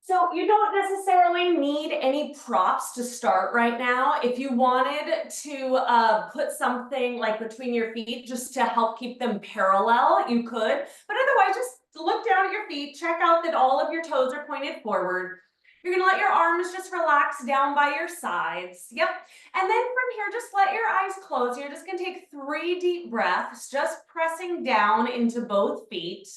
So you don't necessarily need any props to start right now. If you wanted to put something like between your feet just to help keep them parallel, you could. But otherwise, just look down at your feet, check out that all of your toes are pointed forward. You're gonna let your arms just relax down by your sides. Yep. And then from here, just let your eyes close. You're just gonna take 3 deep breaths, just pressing down into both feet.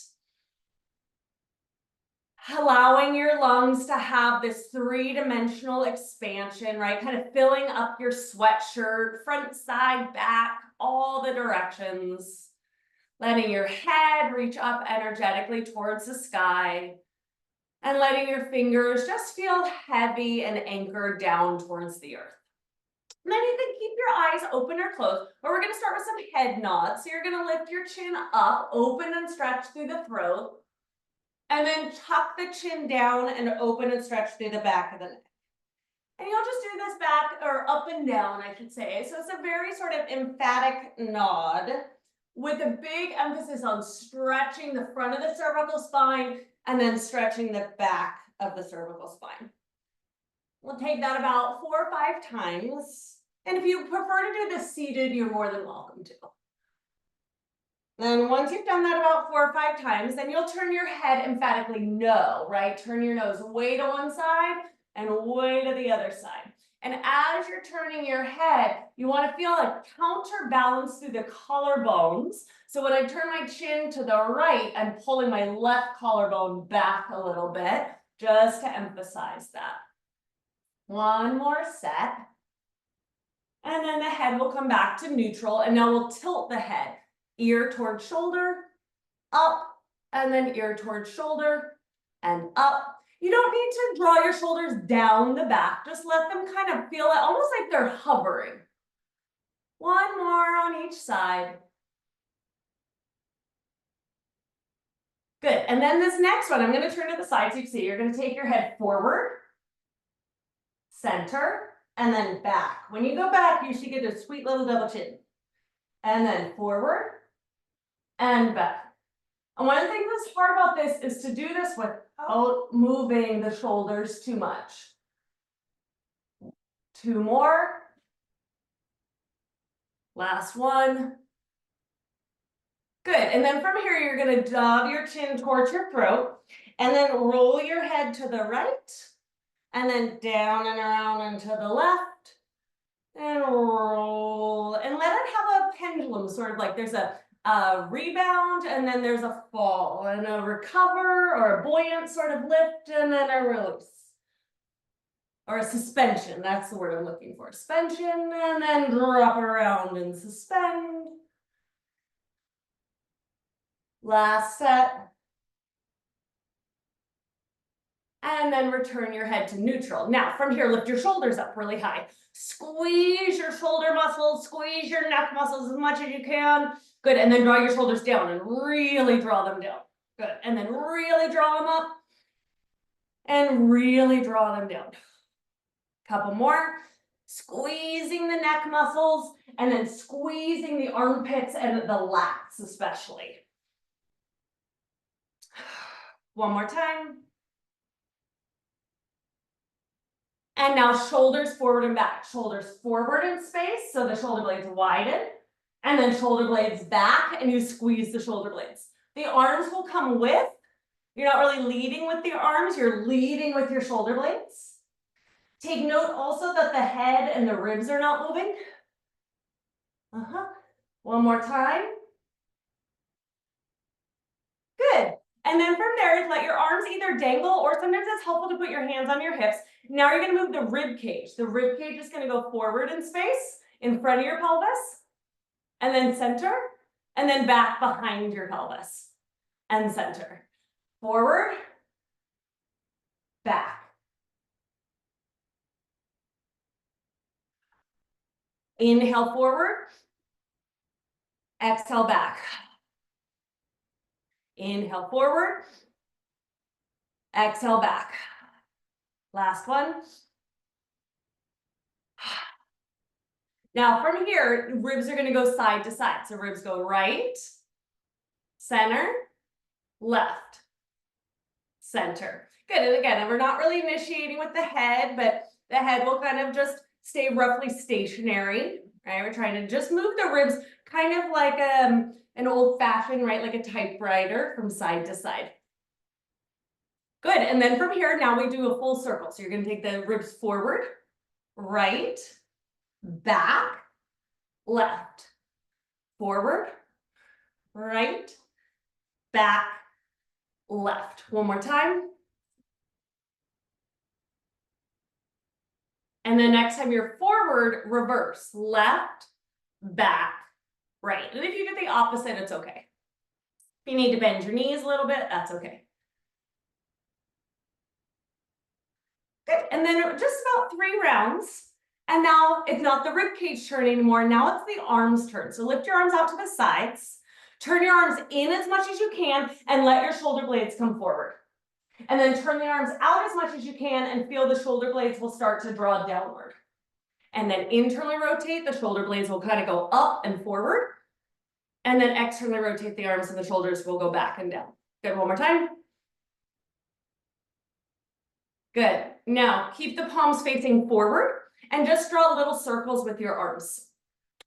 Allowing your lungs to have this 3-dimensional expansion, right? Kind of filling up your sweatshirt, front, side, back, all the directions. Letting your head reach up energetically towards the sky. And letting your fingers just feel heavy and anchored down towards the earth. And then you can keep your eyes open or closed, but we're gonna start with some head nods. So you're gonna lift your chin up, open and stretch through the throat. And then tuck the chin down and open and stretch through the back of the neck. And you'll just do this back or up and down, I should say. So it's a very sort of emphatic nod with a big emphasis on stretching the front of the cervical spine and then stretching the back of the cervical spine. We'll take that about 4 or 5 times. And if you prefer to do this seated, you're more than welcome to. Then once you've done that about 4 or 5 times, then you'll turn your head emphatically no, right? Turn your nose way to one side and way to the other side. And as you're turning your head, you want to feel a counterbalance through the collarbones. So when I turn my chin to the right, I'm pulling my left collarbone back a little bit, just to emphasize that. One more set. And then the head will come back to neutral, and now we'll tilt the head. Ear towards shoulder, up, and then ear towards shoulder, and up. You don't need to draw your shoulders down the back. Just let them kind of feel it, almost like they're hovering. One more on each side. Good. And then this next one, I'm going to turn to the side so you can see. You're going to take your head forward, center, and then back. When you go back, you should get a sweet little double chin. And then forward and back. And one of the things that's hard about this is to do this without moving the shoulders too much. 2 more. Last one. Good. And then from here, you're going to dog your chin towards your throat and then roll your head to the right and then down and around and to the left and roll and let it have a pendulum, sort of like there's a rebound and then there's a fall and a recover or a buoyant sort of lift and then a release. Or a suspension, that's the word I'm looking for. Suspension and then drop around and suspend. Last set. And then return your head to neutral. Now from here, lift your shoulders up really high. Squeeze your shoulder muscles, squeeze your neck muscles as much as you can. Good, and then draw your shoulders down and really draw them down. Good, and then really draw them up. And really draw them down. Couple more. Squeezing the neck muscles and then squeezing the armpits and the lats especially. One more time. And now shoulders forward and back. Shoulders forward in space, so the shoulder blades widen. And then shoulder blades back, and you squeeze the shoulder blades. The arms will come with. You're not really leading with the arms, you're leading with your shoulder blades. Take note also that the head and the ribs are not moving. One more time. Good. And then from there, let your arms either dangle or sometimes it's helpful to put your hands on your hips. Now you're going to move the rib cage. The rib cage is going to go forward in space in front of your pelvis and then center and then back behind your pelvis and center. Forward, back. Inhale forward, exhale back. Inhale forward, exhale back. Last one. Now from here, ribs are going to go side to side. So ribs go right, center, left, center. Good, and again, we're not really initiating with the head, but the head will kind of just stay roughly stationary, right? We're trying to just move the ribs kind of like an old-fashioned, right? Like a typewriter from side to side. Good, and then from here, now we do a full circle. So you're gonna take the ribs forward, right, back, left, forward, right, back, left. One more time. And then next time you're forward, reverse, left, back, right. And if you do the opposite, it's okay. If you need to bend your knees a little bit, that's okay. Good, and then just about 3 rounds. And now it's not the rib cage turn anymore. Now it's the arms turn. So lift your arms out to the sides, turn your arms in as much as you can, and let your shoulder blades come forward. And then turn the arms out as much as you can and feel the shoulder blades will start to draw downward. And then internally rotate, the shoulder blades will kind of go up and forward. And then externally rotate the arms and the shoulders will go back and down. Good, one more time. Good. Now keep the palms facing forward and just draw little circles with your arms.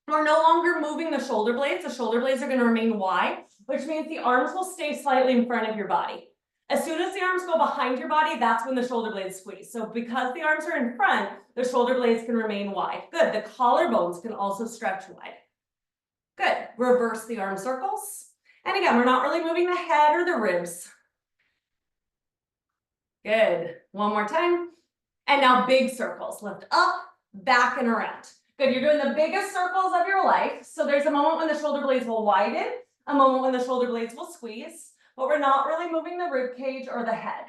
We're no longer moving the shoulder blades. The shoulder blades are going to remain wide, which means the arms will stay slightly in front of your body. As soon as the arms go behind your body, that's when the shoulder blades squeeze. So because the arms are in front, the shoulder blades can remain wide. Good. The collarbones can also stretch wide. Good. Reverse the arm circles. And again, we're not really moving the head or the ribs. Good. One more time. And now big circles. Lift up, back, and around. Good. You're doing the biggest circles of your life. So there's a moment when the shoulder blades will widen, a moment when the shoulder blades will squeeze, but we're not really moving the rib cage or the head.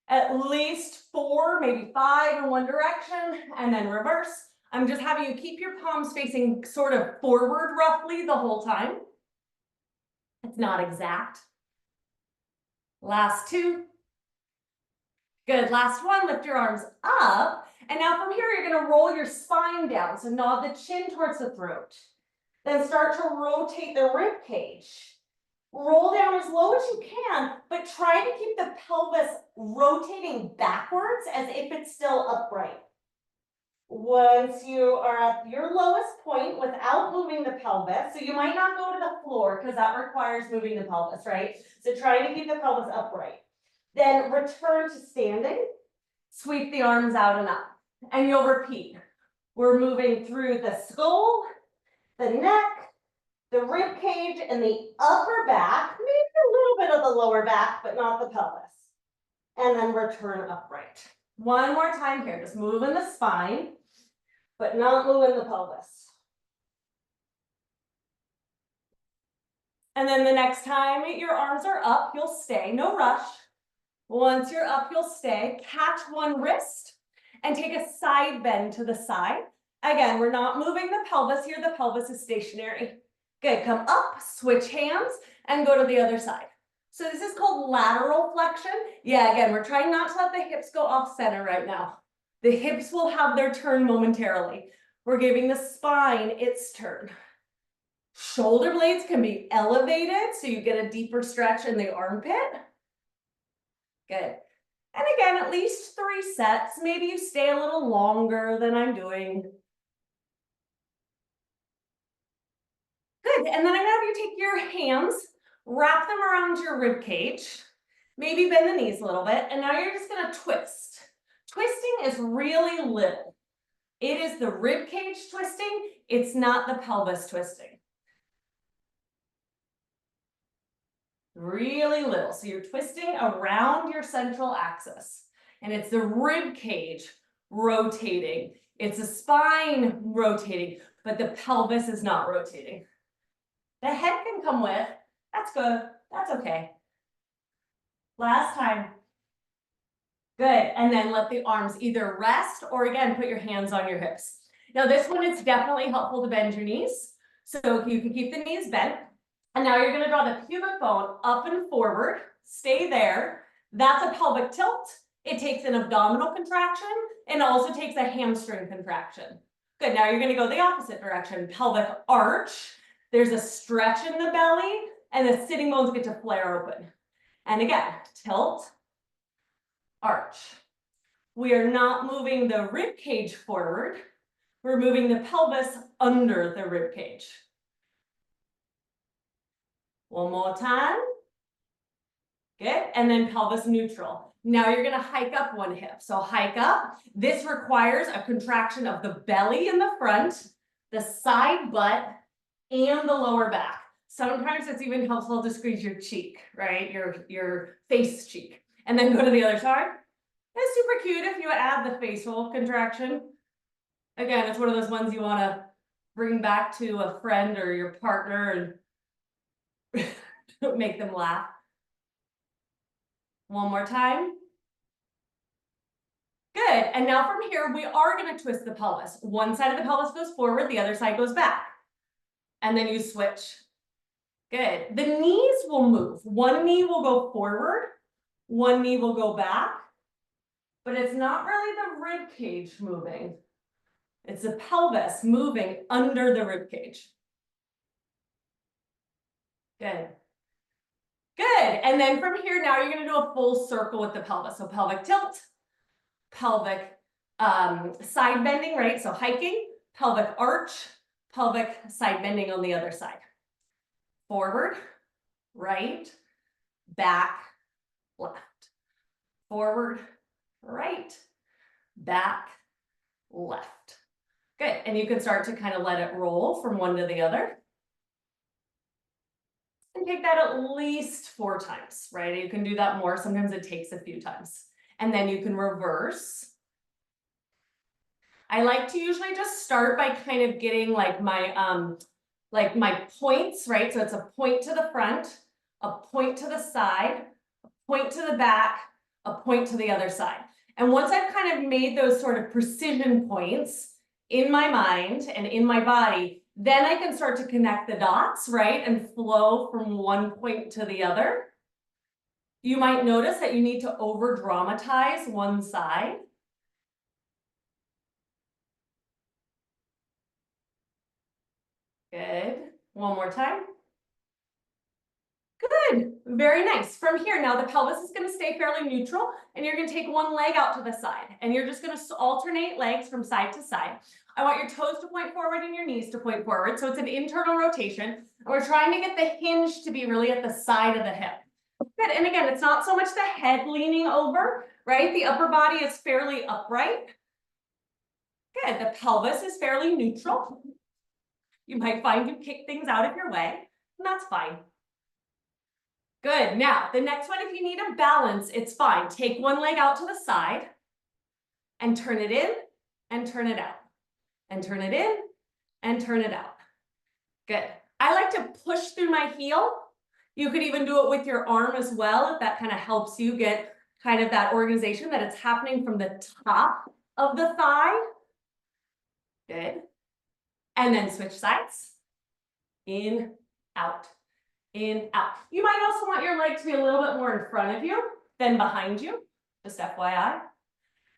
At least 4, maybe 5 in one direction, and then reverse. I'm just having you keep your palms facing sort of forward roughly the whole time. It's not exact. Last 2. Good, last 1, lift your arms up. And now from here, you're gonna roll your spine down. So nod the chin towards the throat. Then start to rotate the rib cage. Roll down as low as you can, but try to keep the pelvis rotating backwards as if it's still upright. Once you are at your lowest point without moving the pelvis, so you might not go to the floor because that requires moving the pelvis, right? So try to keep the pelvis upright. Then return to standing, sweep the arms out and up, and you'll repeat. We're moving through the skull, the neck, the rib cage, and the upper back, maybe a little bit of the lower back, but not the pelvis. And then return upright. One more time here, just moving the spine, but not moving the pelvis. And then the next time your arms are up, you'll stay, no rush. Once you're up, you'll stay, catch one wrist and take a side bend to the side. Again, we're not moving the pelvis here, the pelvis is stationary. Good, come up, switch hands, and go to the other side. So this is called lateral flexion. Yeah, again, we're trying not to let the hips go off center right now. The hips will have their turn momentarily. We're giving the spine its turn. Shoulder blades can be elevated so you get a deeper stretch in the armpit. Good. And again, at least 3 sets. Maybe you stay a little longer than I'm doing. Good, and then I'm gonna have you take your hands, wrap them around your rib cage, maybe bend the knees a little bit, and now you're just gonna twist. Twisting is really little. It is the rib cage twisting, it's not the pelvis twisting. Really little, so you're twisting around your central axis, and it's the rib cage rotating. It's the spine rotating, but the pelvis is not rotating. The head can come with, that's good, that's okay. Last time. Good, and then let the arms either rest or again, put your hands on your hips. Now this one, it's definitely helpful to bend your knees. So you can keep the knees bent. And now you're gonna draw the pubic bone up and forward, stay there. That's a pelvic tilt. It takes an abdominal contraction and also takes a hamstring contraction. Good, now you're gonna go the opposite direction, pelvic arch. There's a stretch in the belly and the sitting bones get to flare open. And again, tilt, arch. We are not moving the rib cage forward. We're moving the pelvis under the rib cage. One more time. Good, and then pelvis neutral. Now you're gonna hike up one hip. So hike up. This requires a contraction of the belly in the front, the side butt, and the lower back. Sometimes it's even helpful to squeeze your cheek, right? Your face cheek. And then go to the other side. It's super cute if you add the facial contraction. Again, it's one of those ones you wanna bring back to a friend or your partner and make them laugh. One more time. Good, and now from here, we are gonna twist the pelvis. One side of the pelvis goes forward, the other side goes back. And then you switch. Good, the knees will move. One knee will go forward, one knee will go back, but it's not really the rib cage moving. It's the pelvis moving under the rib cage. Good. Good, and then from here, now you're gonna do a full circle with the pelvis. So pelvic tilt, pelvic side bending, right? So hiking, pelvic arch, pelvic side bending on the other side. Forward, right, back, left. Forward, right, back, left. Good, and you can start to kind of let it roll from one to the other. And take that at least 4 times, right? You can do that more. Sometimes it takes a few times. And then you can reverse. I like to usually just start by kind of getting like my points, right? So it's a point to the front, a point to the side, a point to the back, a point to the other side. And once I've kind of made those sort of precision points in my mind and in my body, then I can start to connect the dots, right? And flow from one point to the other. You might notice that you need to over dramatize one side. Good. One more time. Good. Very nice. From here, now the pelvis is going to stay fairly neutral, and you're going to take one leg out to the side, and you're just going to alternate legs from side to side. I want your toes to point forward and your knees to point forward, so it's an internal rotation, and we're trying to get the hinge to be really at the side of the hip. Good. And again, it's not so much the head leaning over, right? The upper body is fairly upright. Good. The pelvis is fairly neutral. You might find you kick things out of your way, and that's fine. Good. Now, the next one, if you need a balance, it's fine. Take one leg out to the side and turn it in and turn it out. And turn it in and turn it out. Good. I like to push through my heel. You could even do it with your arm as well, if that kind of helps you get kind of that organization that it's happening from the top of the thigh. Good. And then switch sides. In, out. In, out. You might also want your leg to be a little bit more in front of you than behind you, just FYI.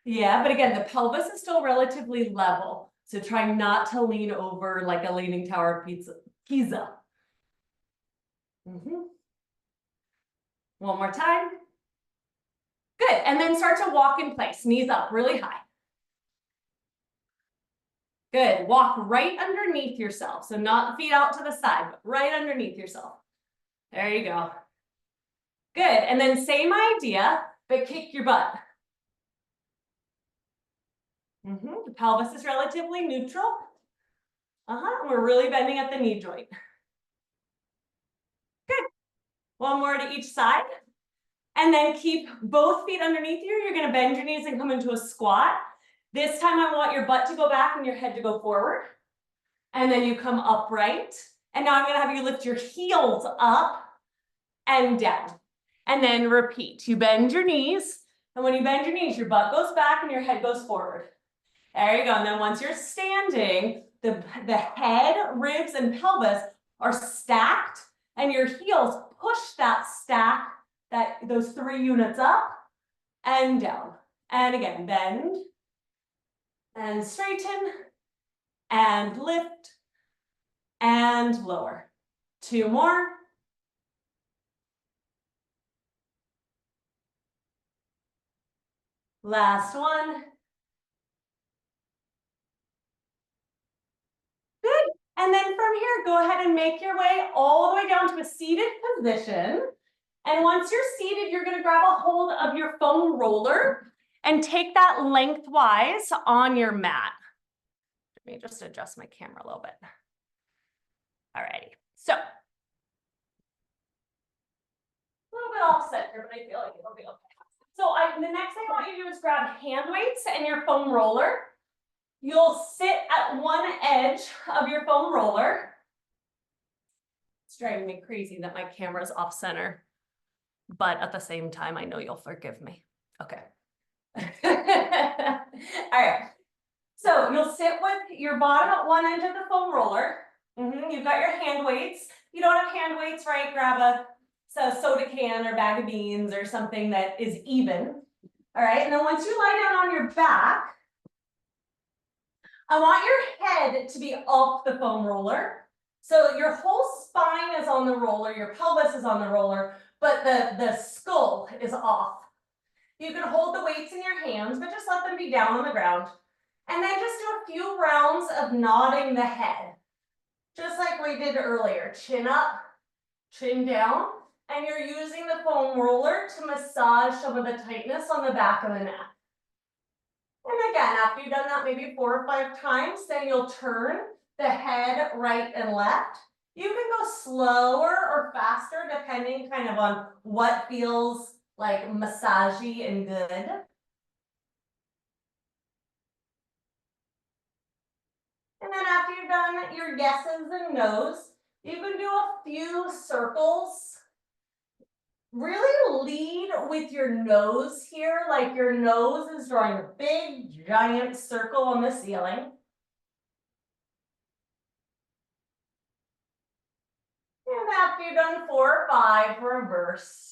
Yeah, but again, the pelvis is still relatively level, so try not to lean over like a leaning tower of Pisa. One more time. Good, and then start to walk in place, knees up really high. Good, walk right underneath yourself, so not feet out to the side, but right underneath yourself. There you go. Good, and then same idea, but kick your butt. The pelvis is relatively neutral. We're really bending at the knee joint. Good. One more to each side. And then keep both feet underneath you. You're going to bend your knees and come into a squat. This time I want your butt to go back and your head to go forward. And then you come upright. And now I'm going to have you lift your heels up and down. And then repeat. You bend your knees. And when you bend your knees, your butt goes back and your head goes forward. There you go. And then once you're standing, the head, ribs, and pelvis are stacked. And your heels push that stack, those 3 units up and down. And again, bend and straighten and lift and lower. 2 more. Last one. Good. And then from here, go ahead and make your way all the way down to a seated position. And once you're seated, you're going to grab a hold of your foam roller and take that lengthwise on your mat. Let me just adjust my camera a little bit. Alrighty, so a little bit off center, but I feel like it'll be okay. So the next thing I want you to do is grab hand weights and your foam roller. You'll sit at one edge of your foam roller. It's driving me crazy that my camera's off center, but at the same time, I know you'll forgive me. Okay. All right. So you'll sit with your bottom at one end of the foam roller. You've got your hand weights. You don't have hand weights, right? Grab a soda can or bag of beans or something that is even. All right. And then once you lie down on your back, I want your head to be off the foam roller. So your whole spine is on the roller, your pelvis is on the roller, but the skull is off. You can hold the weights in your hands, but just let them be down on the ground. And then just do a few rounds of nodding the head. Just like we did earlier, chin up, chin down, and you're using the foam roller to massage some of the tightness on the back of the neck. And again, after you've done that maybe 4 or 5 times, then you'll turn the head right and left. You can go slower or faster depending kind of on what feels like massagey and good. And then after you've done your yeses and nos, you can do a few circles. Really lead with your nose here, like your nose is drawing a big, giant circle on the ceiling. And after you've done 4 or 5, reverse.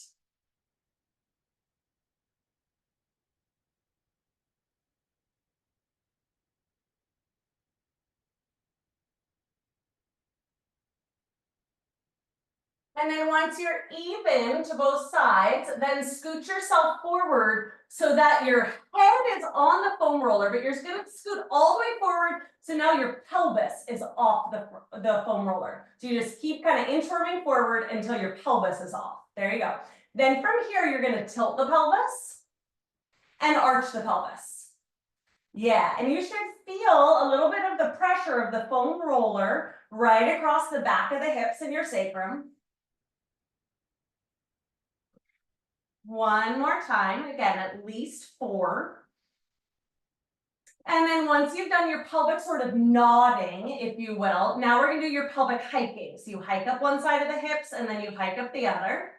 And then once you're even to both sides, then scoot yourself forward so that your head is on the foam roller, but you're going to scoot all the way forward. So now your pelvis is off the foam roller. So you just keep kind of inchworming forward until your pelvis is off. There you go. Then from here, you're going to tilt the pelvis and arch the pelvis. Yeah, and you should feel a little bit of the pressure of the foam roller right across the back of the hips and your sacrum. One more time, again, at least 4. And then once you've done your pelvic sort of nodding, if you will, now we're gonna do your pelvic hiking. So you hike up one side of the hips and then you hike up the other.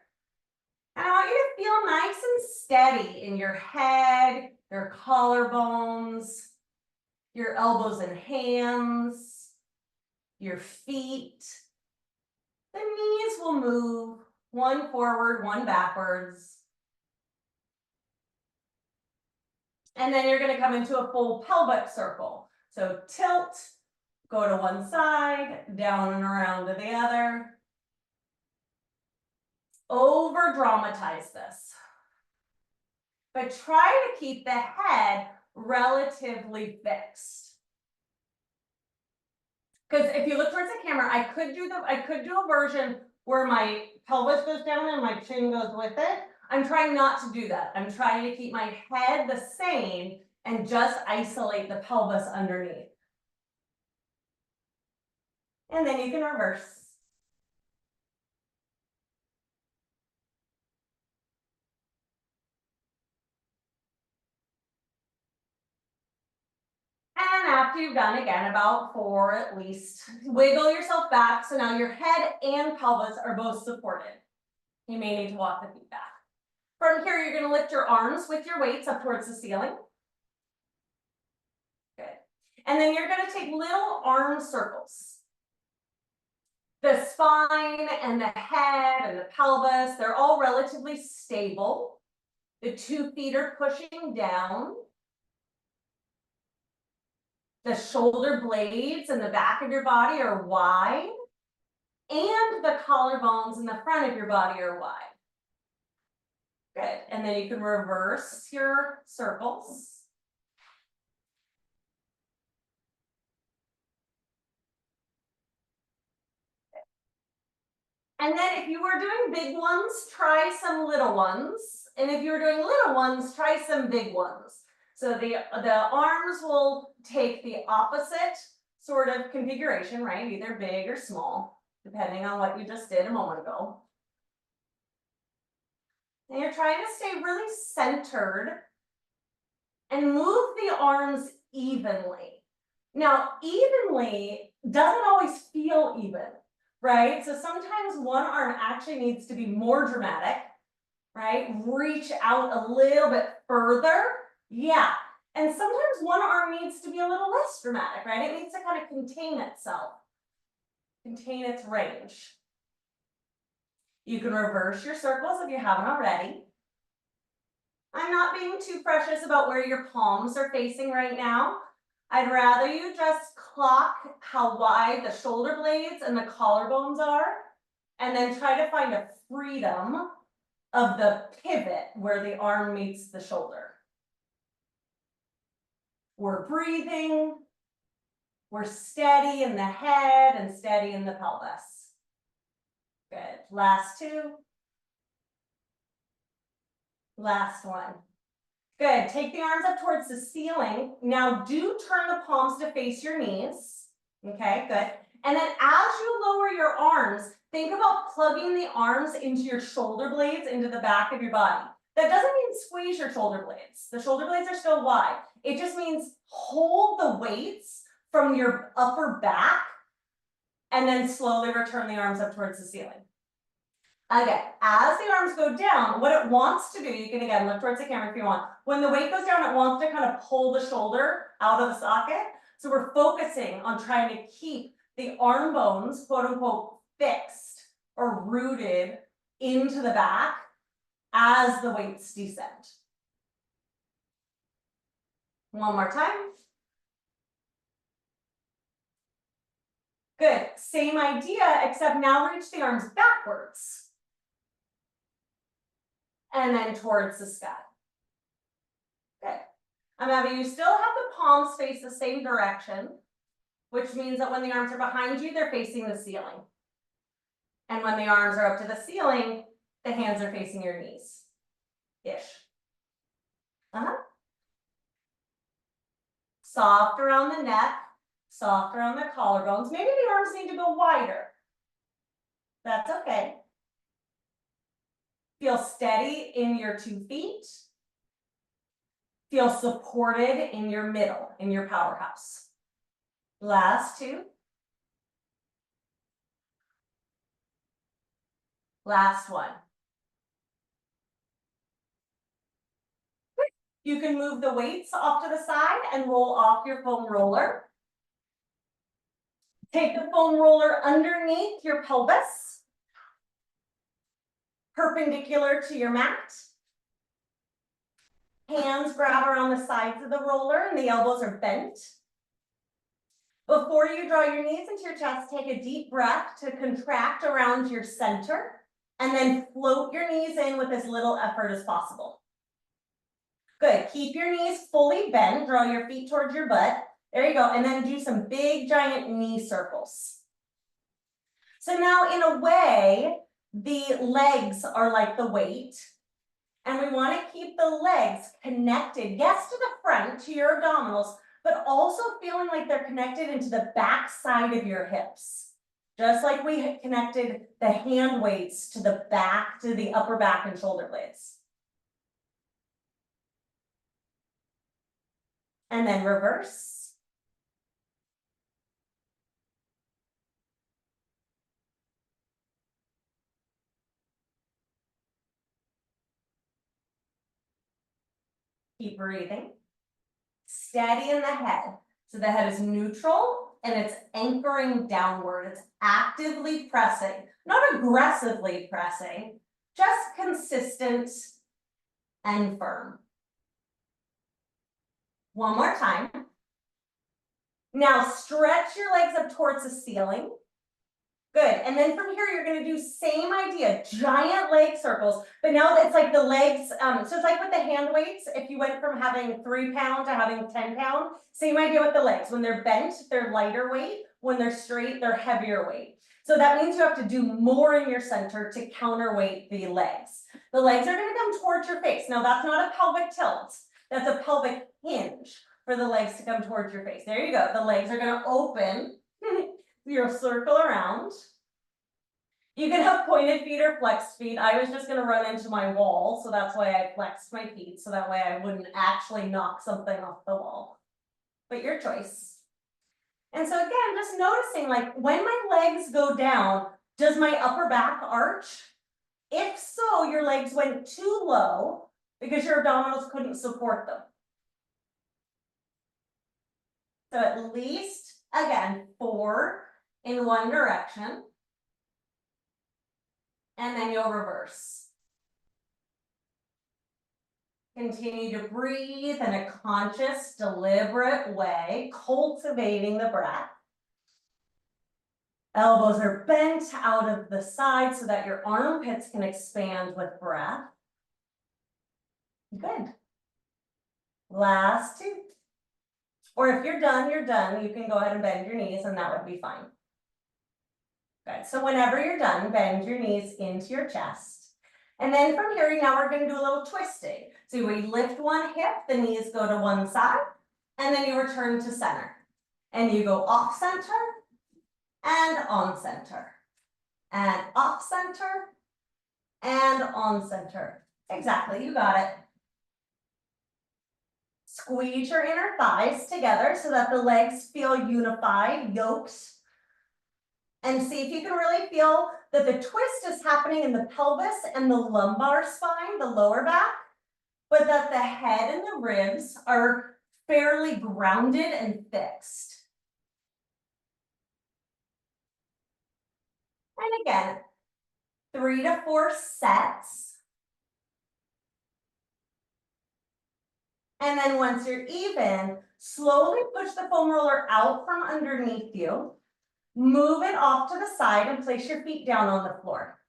And I want you to feel nice and steady in your head, your collarbones, your elbows and hands, your feet. The knees will move, one forward, one backwards. And then you're going to come into a full pelvic circle. So tilt, go to one side, down and around to the other. Over dramatize this. But try to keep the head relatively fixed. Because if you look towards the camera, I could do a version where my pelvis goes down and my chin goes with it. I'm trying not to do that. I'm trying to keep my head the same and just isolate the pelvis underneath. And then you can reverse. And after you've done again about 4 at least, wiggle yourself back. So now your head and pelvis are both supported. You may need to walk the feet back. From here, you're going to lift your arms with your weights up towards the ceiling. Good. And then you're going to take little arm circles. The spine and the head and the pelvis, they're all relatively stable. The 2 feet are pushing down. The shoulder blades and the back of your body are wide. And the collarbones in the front of your body are wide. Good, and then you can reverse your circles. And then if you were doing big ones, try some little ones. And if you were doing little ones, try some big ones. So the arms will take the opposite sort of configuration, right? Either big or small, depending on what you just did a moment ago. And you're trying to stay really centered and move the arms evenly. Now, evenly doesn't always feel even, right? So sometimes one arm actually needs to be more dramatic, right? Reach out a little bit further. Yeah. And sometimes one arm needs to be a little less dramatic, right? It needs to kind of contain itself, contain its range. You can reverse your circles if you haven't already. I'm not being too precious about where your palms are facing right now. I'd rather you just clock how wide the shoulder blades and the collarbones are, and then try to find a freedom of the pivot where the arm meets the shoulder. We're breathing, we're steady in the head and steady in the pelvis. Good, last two. Last one. Good, take the arms up towards the ceiling. Now do turn the palms to face your knees. Okay, good. And then as you lower your arms, think about plugging the arms into your shoulder blades into the back of your body. That doesn't mean squeeze your shoulder blades. The shoulder blades are still wide. It just means hold the weights from your upper back and then slowly return the arms up towards the ceiling. Again, as the arms go down, what it wants to do, you can again look towards the camera if you want. When the weight goes down, it wants to kind of pull the shoulder out of the socket. So we're focusing on trying to keep the arm bones, quote unquote, fixed or rooted into the back as the weights descend. One more time. Good, same idea, except now reach the arms backwards. And then towards the sky. Good. I'm having you still have the palms face the same direction, which means that when the arms are behind you, they're facing the ceiling. And when the arms are up to the ceiling, the hands are facing your knees-ish. Soft around the neck, soft around the collarbones. Maybe the arms need to go wider. That's okay. Feel steady in your 2 feet. Feel supported in your middle, in your powerhouse. Last two. Last one. You can move the weights off to the side and roll off your foam roller. Take the foam roller underneath your pelvis, perpendicular to your mat. Hands grab around the sides of the roller and the elbows are bent. Before you draw your knees into your chest, take a deep breath to contract around your center and then float your knees in with as little effort as possible. Good, keep your knees fully bent, draw your feet towards your butt. There you go, and then do some big giant knee circles. So now in a way, the legs are like the weight, and we want to keep the legs connected, yes, to the front, to your abdominals, but also feeling like they're connected into the back side of your hips. Just like we connected the hand weights to the back, to the upper back and shoulder blades. And then reverse. Keep breathing. Steady in the head. So the head is neutral and it's anchoring downward. It's actively pressing, not aggressively pressing, just consistent and firm. One more time. Now stretch your legs up towards the ceiling. Good, and then from here, you're gonna do same idea, giant leg circles, but now it's like the legs, so it's like with the hand weights, if you went from having 3 pound to having 10 pound, same idea with the legs. When they're bent, they're lighter weight. When they're straight, they're heavier weight. So that means you have to do more in your center to counterweight the legs. The legs are gonna come towards your face. Now that's not a pelvic tilt, that's a pelvic hinge for the legs to come towards your face. There you go, the legs are gonna open. You'll circle around. You can have pointed feet or flexed feet. I was just gonna run into my wall, so that's why I flexed my feet, so that way I wouldn't actually knock something off the wall. But your choice. And so again, just noticing, like, when my legs go down, does my upper back arch? If so, your legs went too low because your abdominals couldn't support them. So at least, again, 4 in one direction. And then you'll reverse. Continue to breathe in a conscious, deliberate way, cultivating the breath. Elbows are bent out of the side so that your armpits can expand with breath. Good. Last 2. Or if you're done, you're done. You can go ahead and bend your knees and that would be fine. Good, so whenever you're done, bend your knees into your chest. And then from here, now we're gonna do a little twisting. So we lift one hip, the knees go to one side, and then you return to center. And you go off center, and on center. And off center, and on center. Exactly, you got it. Squeeze your inner thighs together so that the legs feel unified, yoked. And see if you can really feel that the twist is happening in the pelvis and the lumbar spine, the lower back, but that the head and the ribs are fairly grounded and fixed. And again, 3 to 4 sets. And then once you're even, slowly push the foam roller out from underneath you. Move it off to the side and place your feet down on the floor.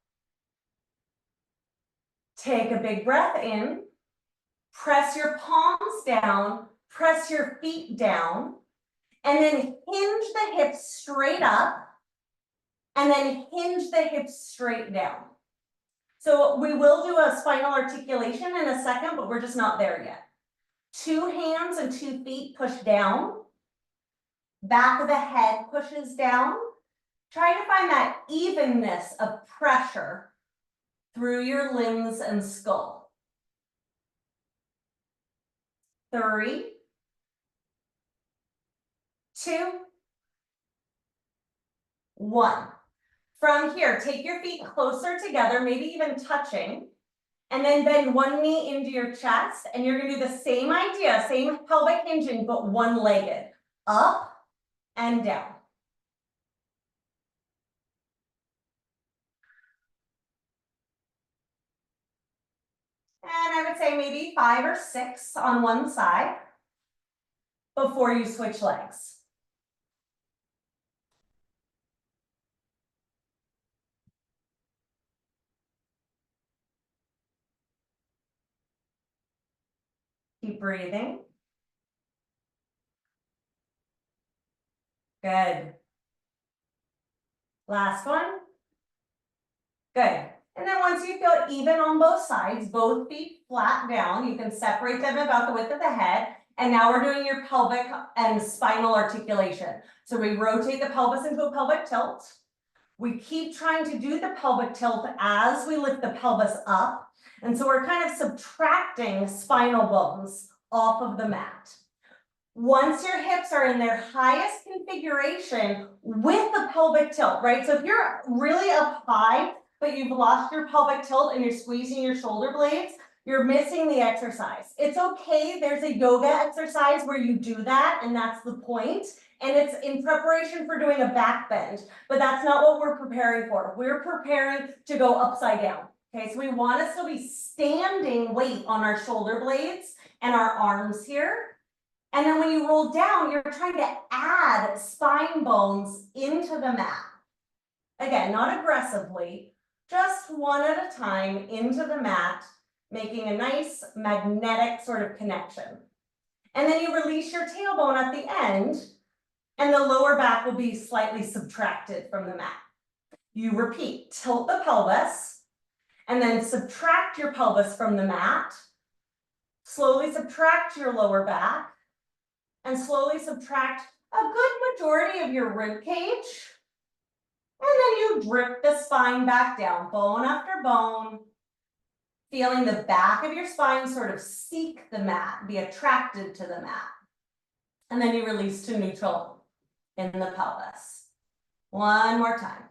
Take a big breath in, press your palms down, press your feet down, and then hinge the hips straight up, and then hinge the hips straight down. So we will do a spinal articulation in a second, but we're just not there yet. 2 hands and 2 feet push down. Back of the head pushes down. Try to find that evenness of pressure through your limbs and skull. 3, 2, 1. From here, take your feet closer together, maybe even touching, and then bend one knee into your chest, and you're gonna do the same idea, same pelvic hinging, but one-legged, up and down. And I would say maybe 5 or 6 on one side before you switch legs. Keep breathing. Good. Last one. Good. And then once you feel even on both sides, both feet flat down, you can separate them about the width of the head. And now we're doing your pelvic and spinal articulation. So we rotate the pelvis into a pelvic tilt. We keep trying to do the pelvic tilt as we lift the pelvis up. And so we're kind of subtracting spinal bones off of the mat. Once your hips are in their highest configuration with the pelvic tilt, right? So if you're really up high, but you've lost your pelvic tilt and you're squeezing your shoulder blades, you're missing the exercise. It's okay, there's a yoga exercise where you do that, and that's the point. And it's in preparation for doing a back bend, but that's not what we're preparing for. We're preparing to go upside down. Okay, so we want to still be standing weight on our shoulder blades and our arms here. And then when you roll down, you're trying to add spine bones into the mat. Again, not aggressively, just one at a time into the mat, making a nice magnetic sort of connection. And then you release your tailbone at the end, and the lower back will be slightly subtracted from the mat. You repeat, tilt the pelvis, and then subtract your pelvis from the mat. Slowly subtract your lower back, and slowly subtract a good majority of your rib cage. And then you drip the spine back down, bone after bone, feeling the back of your spine sort of seek the mat, be attracted to the mat. And then you release to neutral in the pelvis. One more time.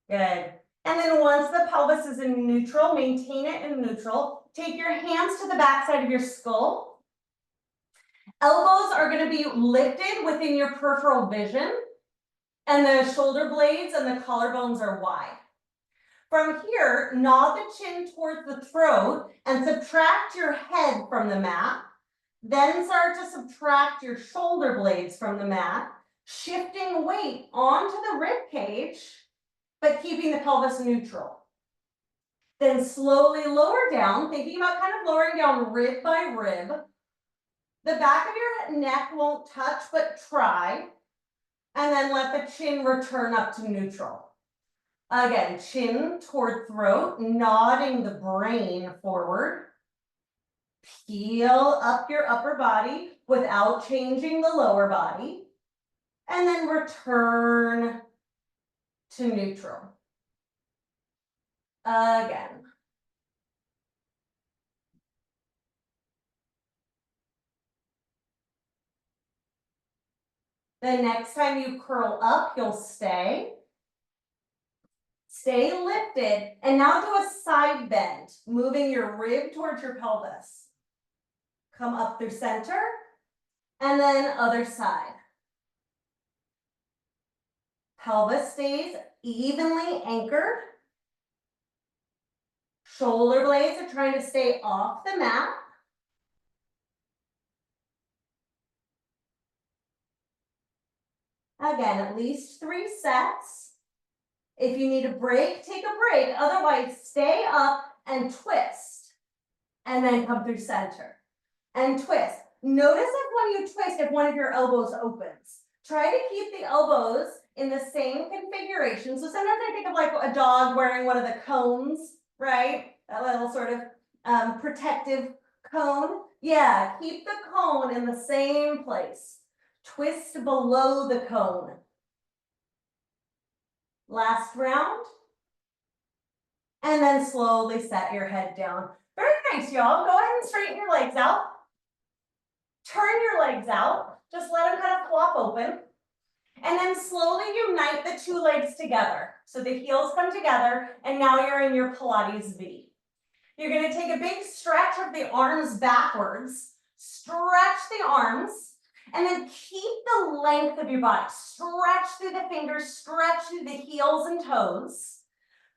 Good. And then once the pelvis is in neutral, maintain it in neutral. Take your hands to the backside of your skull. Elbows are going to be lifted within your peripheral vision, and the shoulder blades and the collarbones are wide. From here, nod the chin towards the throat and subtract your head from the mat. Then start to subtract your shoulder blades from the mat, shifting weight onto the rib cage, but keeping the pelvis neutral. Then slowly lower down, thinking about kind of lowering down rib by rib. The back of your neck won't touch, but try. And then let the chin return up to neutral. Again, chin toward throat, nodding the brain forward. Peel up your upper body without changing the lower body. And then return to neutral. Again. The next time you curl up, you'll stay. Stay lifted, and now do a side bend, moving your rib towards your pelvis. Come up through center, and then other side. Pelvis stays evenly anchored. Shoulder blades are trying to stay off the mat. Again, at least 3 sets. If you need a break, take a break. Otherwise, stay up and twist. And then come through center and twist. Notice if when you twist, if one of your elbows opens. Try to keep the elbows in the same configuration. So sometimes I think of like a dog wearing one of the cones, right? That little sort of protective cone. Yeah, keep the cone in the same place. Twist below the cone. Last round. And then slowly set your head down. Very nice, y'all. Go ahead and straighten your legs out. Turn your legs out. Just let them kind of flop open. And then slowly unite the 2 legs together. So the heels come together, and now you're in your Pilates V. You're going to take a big stretch of the arms backwards. Stretch the arms. And then keep the length of your body. Stretch through the fingers, stretch through the heels and toes.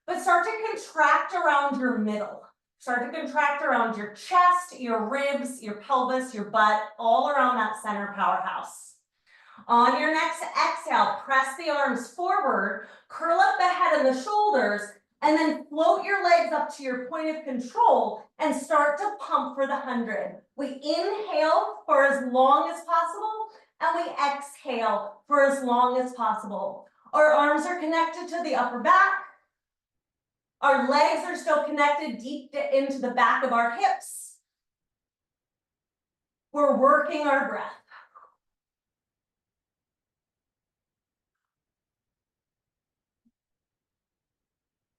But start to contract around your middle. Start to contract around your chest, your ribs, your pelvis, your butt, all around that center powerhouse. On your next exhale, press the arms forward, curl up the head and the shoulders, and then float your legs up to your point of control and start to pump for the 100. We inhale for as long as possible, and we exhale for as long as possible. Our arms are connected to the upper back. Our legs are still connected deep into the back of our hips. We're working our breath.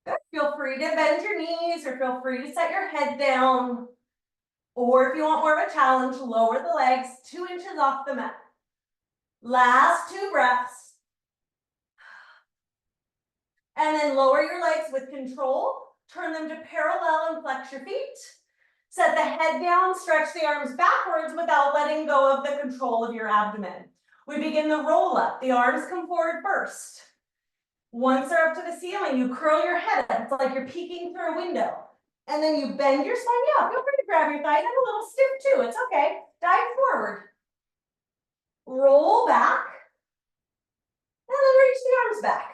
Good. Feel free to bend your knees, or feel free to set your head down. Or if you want more of a challenge, lower the legs 2 inches off the mat. Last 2 breaths. And then lower your legs with control. Turn them to parallel and flex your feet. Set the head down, stretch the arms backwards without letting go of the control of your abdomen. We begin the roll up. The arms come forward first. Once they're up to the ceiling, you curl your head up. It's like you're peeking through a window. And then you bend your spine. Yeah, feel free to grab your thighs. I'm a little stiff too. It's okay. Dive forward. Roll back. And then reach the arms back.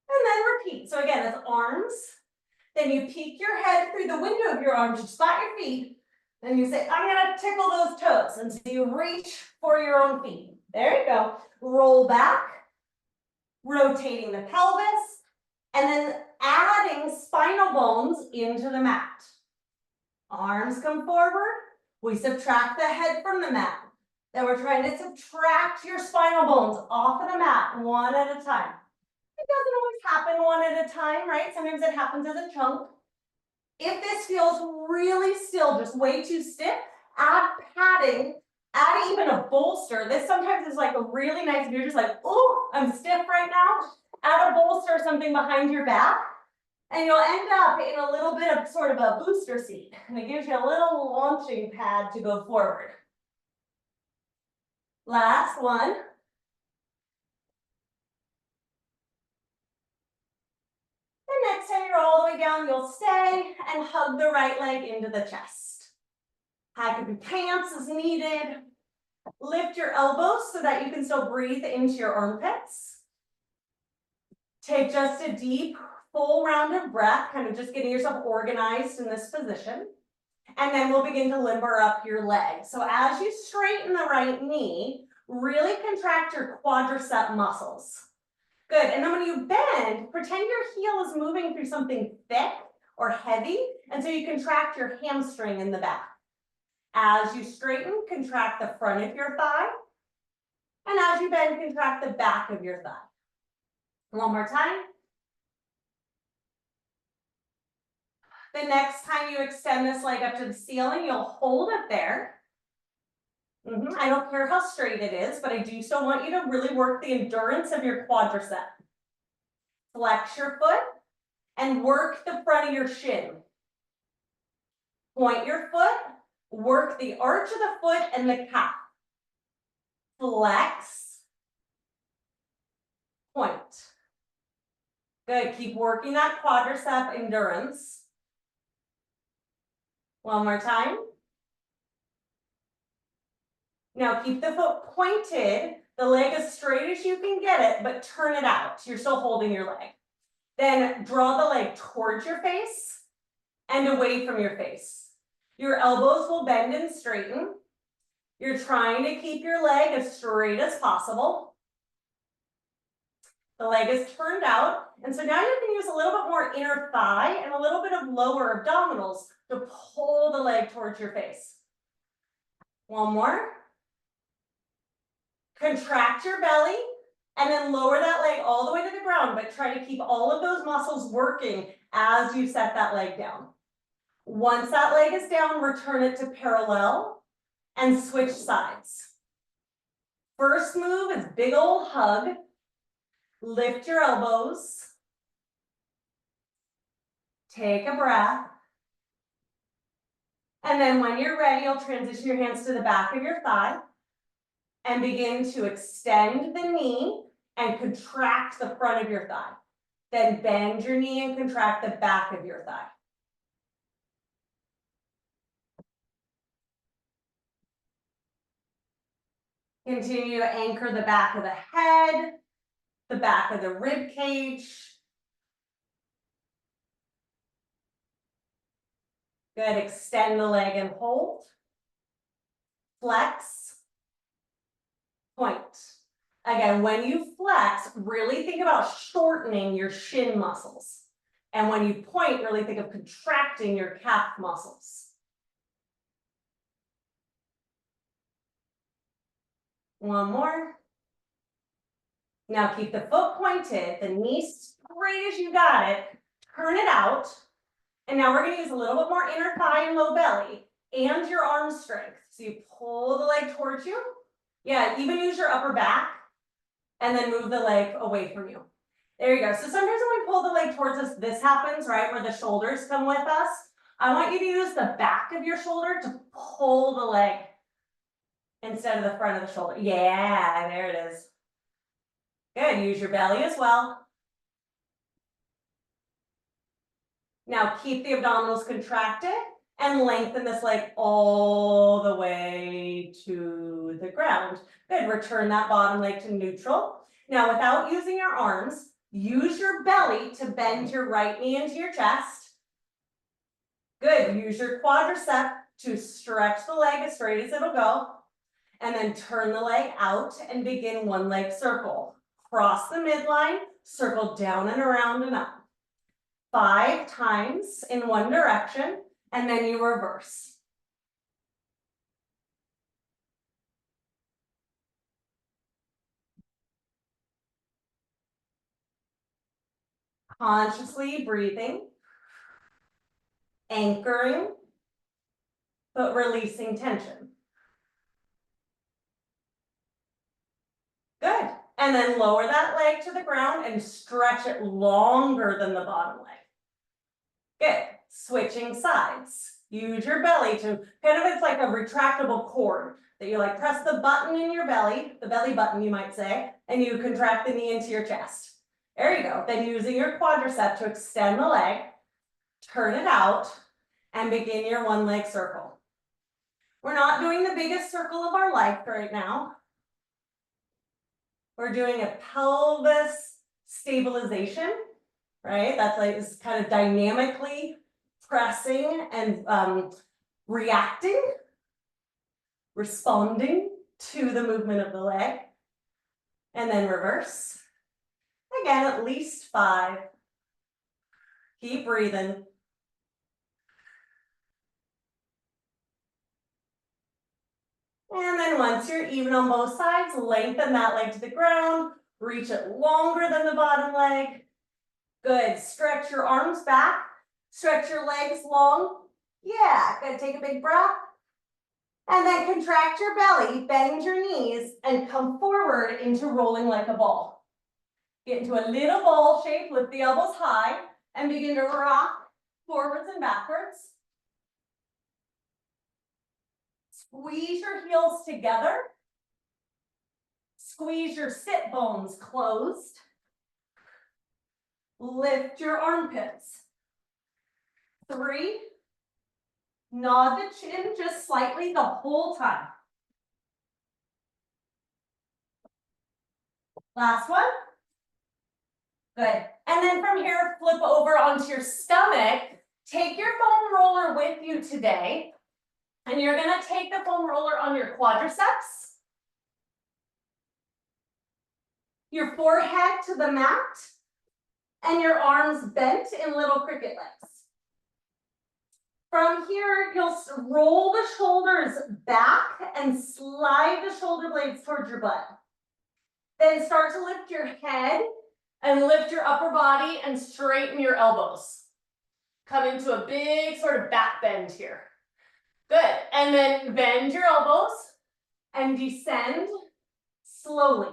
And then repeat. So again, it's arms. Then you peek your head through the window of your arms. You spot your feet. Then you say, I'm going to tickle those toes. And so you reach for your own feet. There you go. Roll back. Rotating the pelvis. And then adding spinal bones into the mat. Arms come forward. We subtract the head from the mat. Then we're trying to subtract your spinal bones off of the mat one at a time. It doesn't always happen one at a time, right? Sometimes it happens as a chunk. If this feels really still, just way too stiff, add padding, add even a bolster. This sometimes is like a really nice, if you're just like, oh, I'm stiff right now, add a bolster or something behind your back, and you'll end up in a little bit of sort of a booster seat. And it gives you a little launching pad to go forward. Last one. The next time you're all the way down, you'll stay and hug the right leg into the chest. Hike up your pants as needed. Lift your elbows so that you can still breathe into your armpits. Take just a deep, full round of breath, kind of just getting yourself organized in this position. And then we'll begin to limber up your leg. So as you straighten the right knee, really contract your quadricep muscles. Good, and then when you bend, pretend your heel is moving through something thick or heavy, and so you contract your hamstring in the back. As you straighten, contract the front of your thigh, and as you bend, contract the back of your thigh. One more time. The next time you extend this leg up to the ceiling, you'll hold it there. I don't care how straight it is, but I do still want you to really work the endurance of your quadricep. Flex your foot and work the front of your shin. Point your foot, work the arch of the foot and the calf. Flex, point. Good, keep working that quadricep endurance. One more time. Now keep the foot pointed, the leg as straight as you can get it, but turn it out. You're still holding your leg. Then draw the leg towards your face and away from your face. Your elbows will bend and straighten. You're trying to keep your leg as straight as possible. The leg is turned out, and so now you can use a little bit more inner thigh and a little bit of lower abdominals to pull the leg towards your face. One more. Contract your belly, and then lower that leg all the way to the ground, but try to keep all of those muscles working as you set that leg down. Once that leg is down, return it to parallel and switch sides. First move is big old hug. Lift your elbows. Take a breath. And then when you're ready, you'll transition your hands to the back of your thigh and begin to extend the knee and contract the front of your thigh. Then bend your knee and contract the back of your thigh. Continue to anchor the back of the head, the back of the rib cage. Good, extend the leg and hold. Flex, point. Again, when you flex, really think about shortening your shin muscles. And when you point, really think of contracting your calf muscles. One more. Now keep the foot pointed, the knee straight as you got it. Turn it out. And now we're going to use a little bit more inner thigh and low belly and your arm strength. So you pull the leg towards you. Yeah, even use your upper back and then move the leg away from you. There you go. So sometimes when we pull the leg towards us, this happens, right? Where the shoulders come with us. I want you to use the back of your shoulder to pull the leg instead of the front of the shoulder. Yeah, there it is. Good. Use your belly as well. Now keep the abdominals contracted and lengthen this leg all the way to the ground. Good, return that bottom leg to neutral. Now, without using your arms, use your belly to bend your right knee into your chest. Good, use your quadricep to stretch the leg as straight as it'll go. And then turn the leg out and begin one leg circle. Cross the midline, circle down and around and up. 5 times in one direction, and then you reverse. Consciously breathing, anchoring, but releasing tension. Good. And then lower that leg to the ground and stretch it longer than the bottom leg. Good. Switching sides. Use your belly to kind of, it's like a retractable cord that you like press the button in your belly, the belly button you might say, and you contract the knee into your chest. There you go. Then using your quadricep to extend the leg, turn it out, and begin your one leg circle. We're not doing the biggest circle of our life right now. We're doing a pelvis stabilization, right? That's like is kind of dynamically pressing and reacting, responding to the movement of the leg. And then reverse. Again, at least 5. Keep breathing. And then once you're even on both sides, lengthen that leg to the ground, reach it longer than the bottom leg. Good, stretch your arms back, stretch your legs long. Yeah, good, take a big breath. And then contract your belly, bend your knees, and come forward into rolling like a ball. Get into a little ball shape, lift the elbows high, and begin to rock forwards and backwards. Squeeze your heels together. Squeeze your sit bones closed. Lift your armpits. 3. Nod the chin just slightly the whole time. Last one. Good. And then from here, flip over onto your stomach. Take your foam roller with you today. And you're going to take the foam roller on your quadriceps. Your forehead to the mat. And your arms bent in little cricket legs. From here, you'll roll the shoulders back and slide the shoulder blades towards your butt. Then start to lift your head and lift your upper body and straighten your elbows. Come into a big sort of back bend here. Good. And then bend your elbows and descend slowly.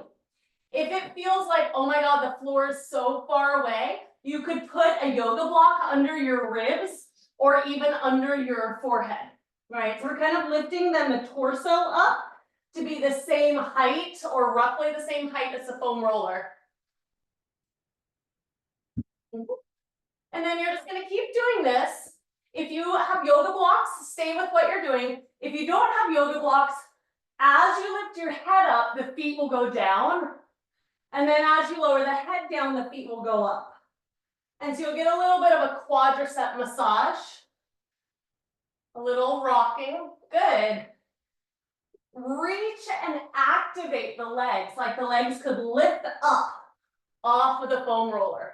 If it feels like, oh my God, the floor is so far away, you could put a yoga block under your ribs or even under your forehead, right? So we're kind of lifting then the torso up to be the same height or roughly the same height as the foam roller. And then you're just going to keep doing this. If you have yoga blocks, stay with what you're doing. If you don't have yoga blocks, as you lift your head up, the feet will go down. And then as you lower the head down, the feet will go up. And so you'll get a little bit of a quadricep massage. A little rocking. Good. Reach and activate the legs, like the legs could lift up off of the foam roller.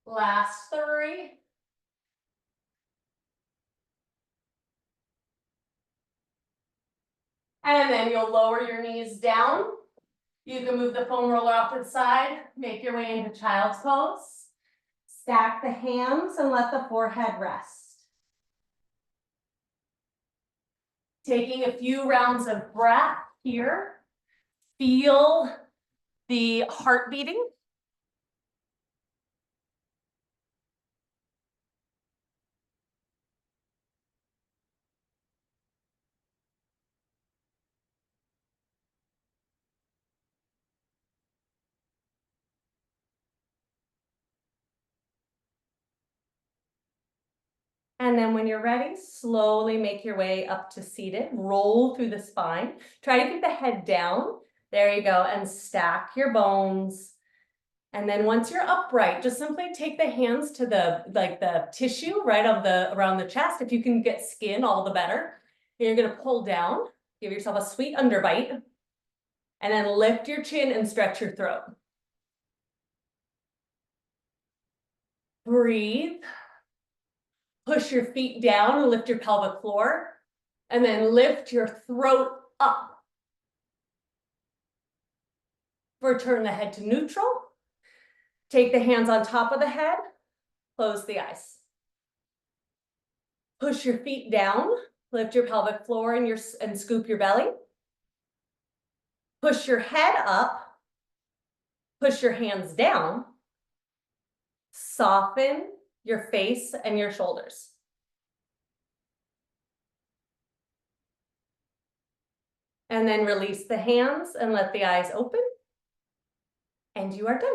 Last 3. And then you'll lower your knees down. You can move the foam roller off to the side, make your way into child's pose. Stack the hands and let the forehead rest. Taking a few rounds of breath here. Feel the heart beating. And then when you're ready, slowly make your way up to seated, roll through the spine. Try to keep the head down. There you go, and stack your bones. And then once you're upright, just simply take the hands to the tissue right around the chest. If you can get skin, all the better. And you're gonna pull down, give yourself a sweet underbite, and then lift your chin and stretch your throat. Breathe. Push your feet down and lift your pelvic floor, and then lift your throat up. Return the head to neutral. Take the hands on top of the head, close the eyes. Push your feet down, lift your pelvic floor and scoop your belly. Push your head up, push your hands down. Soften your face and your shoulders. And then release the hands and let the eyes open. And you are done.